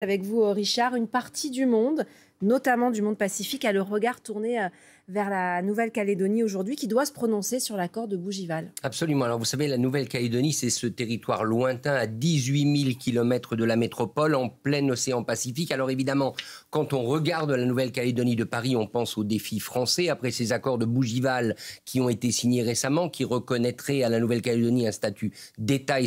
Avec vous, Richard, une partie du monde, notamment du monde pacifique, a le regard tourné vers la Nouvelle-Calédonie aujourd'hui, qui doit se prononcer sur l'accord de Bougival. Absolument. Alors vous savez, la Nouvelle-Calédonie, c'est ce territoire lointain à 18 000 km de la métropole, en plein océan Pacifique. Alors évidemment, quand on regarde la Nouvelle-Calédonie de Paris, on pense aux défis français, après ces accords de Bougival qui ont été signés récemment, qui reconnaîtraient à la Nouvelle-Calédonie un statut d'État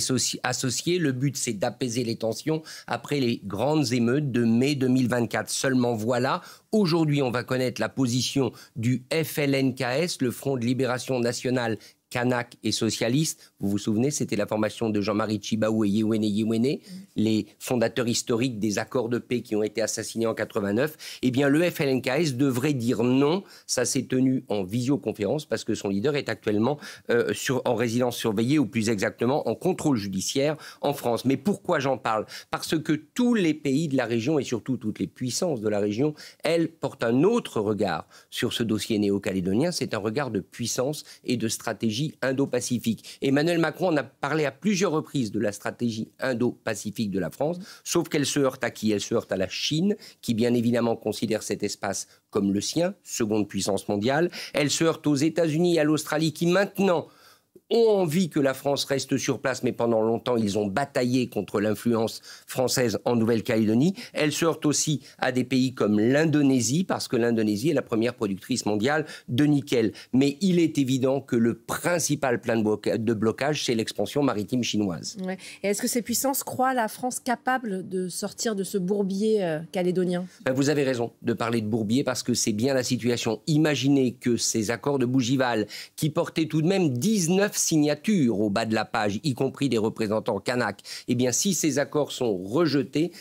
associé. Le but, c'est d'apaiser les tensions après les grandes émeutes de mai 2024. Seulement voilà, aujourd'hui, on va connaître la position du FLNKS, le Front de Libération Nationale Kanak et socialiste. Vous vous souvenez, c'était la formation de Jean-Marie Tjibaou et Yewene, les fondateurs historiques des accords de paix qui ont été assassinés en 89. Eh bien, le FLNKS devrait dire non. Ça s'est tenu en visioconférence parce que son leader est actuellement en résidence surveillée, ou plus exactement en contrôle judiciaire en France. Mais pourquoi j'en parle? Parce que tous les pays de la région et surtout toutes les puissances de la région, elles portent un autre regard sur ce dossier néo-calédonien. C'est un regard de puissance et de stratégie indo-pacifique. Emmanuel Macron en a parlé à plusieurs reprises de la stratégie indo-pacifique de la France, sauf qu'elle se heurte à qui? Elle se heurte à la Chine, qui bien évidemment considère cet espace comme le sien, seconde puissance mondiale. Elle se heurte aux États-Unis et à l'Australie, qui maintenant ont envie que la France reste sur place, mais pendant longtemps, ils ont bataillé contre l'influence française en Nouvelle-Calédonie. Elle se heurte aussi à des pays comme l'Indonésie, parce que l'Indonésie est la première productrice mondiale de nickel. Mais il est évident que le principal plan de blocage, c'est l'expansion maritime chinoise. Ouais. Et est-ce que ces puissances croient la France capable de sortir de ce bourbier calédonien? Vous avez raison de parler de bourbier, parce que c'est bien la situation. Imaginez que ces accords de Bougival, qui portaient tout de même 19 signatures au bas de la page, y compris des représentants kanak, eh bien, si ces accords sont rejetés,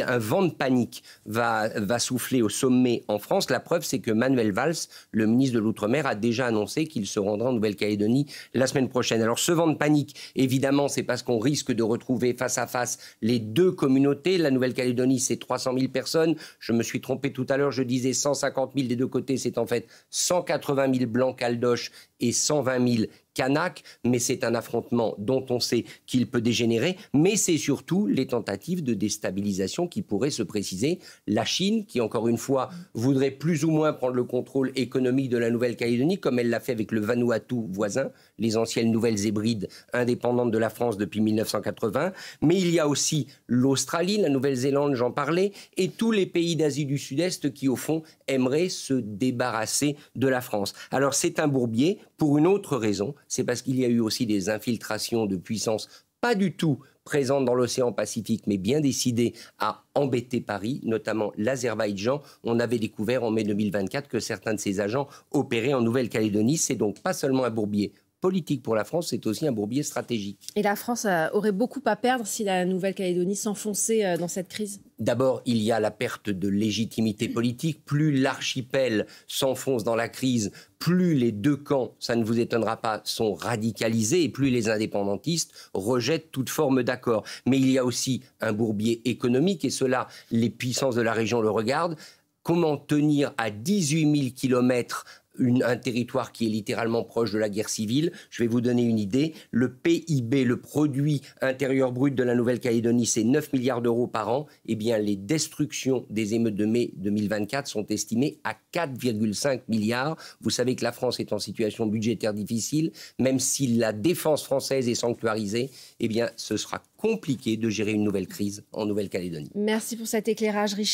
un vent de panique va souffler au sommet en France. La preuve, c'est que Manuel Valls, le ministre de l'Outre-mer, a déjà annoncé qu'il se rendra en Nouvelle-Calédonie la semaine prochaine. Alors, ce vent de panique, évidemment, c'est parce qu'on risque de retrouver face à face les deux communautés. La Nouvelle-Calédonie, c'est 300 000 personnes. Je me suis trompé tout à l'heure, je disais 150 000 des deux côtés. C'est en fait 180 000 blancs caldoches et 120 000 Kanak, mais c'est un affrontement dont on sait qu'il peut dégénérer, mais c'est surtout les tentatives de déstabilisation qui pourraient se préciser. La Chine, qui encore une fois voudrait plus ou moins prendre le contrôle économique de la Nouvelle-Calédonie, comme elle l'a fait avec le Vanuatu voisin, les anciennes Nouvelles Hébrides indépendantes de la France depuis 1980, mais il y a aussi l'Australie, la Nouvelle-Zélande, j'en parlais, et tous les pays d'Asie du Sud-Est qui, au fond, aimeraient se débarrasser de la France. Alors c'est un bourbier pour une autre raison, c'est parce qu'il y a eu aussi des infiltrations de puissances pas du tout présentes dans l'océan Pacifique, mais bien décidées à embêter Paris, notamment l'Azerbaïdjan. On avait découvert en mai 2024 que certains de ces agents opéraient en Nouvelle-Calédonie. C'est donc pas seulement un bourbier politique pour la France, c'est aussi un bourbier stratégique. Et la France aurait beaucoup à perdre si la Nouvelle-Calédonie s'enfonçait dans cette crise? D'abord, il y a la perte de légitimité politique. Plus l'archipel s'enfonce dans la crise, plus les deux camps, ça ne vous étonnera pas, sont radicalisés, et plus les indépendantistes rejettent toute forme d'accord. Mais il y a aussi un bourbier économique, et cela, les puissances de la région le regardent. Comment tenir à 18 000 kilomètres un territoire qui est littéralement proche de la guerre civile? Je vais vous donner une idée. Le PIB, le produit intérieur brut de la Nouvelle-Calédonie, c'est 9 milliards d'euros par an. Eh bien, les destructions des émeutes de mai 2024 sont estimées à 4,5 milliards. Vous savez que la France est en situation budgétaire difficile. Même si la défense française est sanctuarisée, eh bien, ce sera compliqué de gérer une nouvelle crise en Nouvelle-Calédonie. Merci pour cet éclairage, Richard.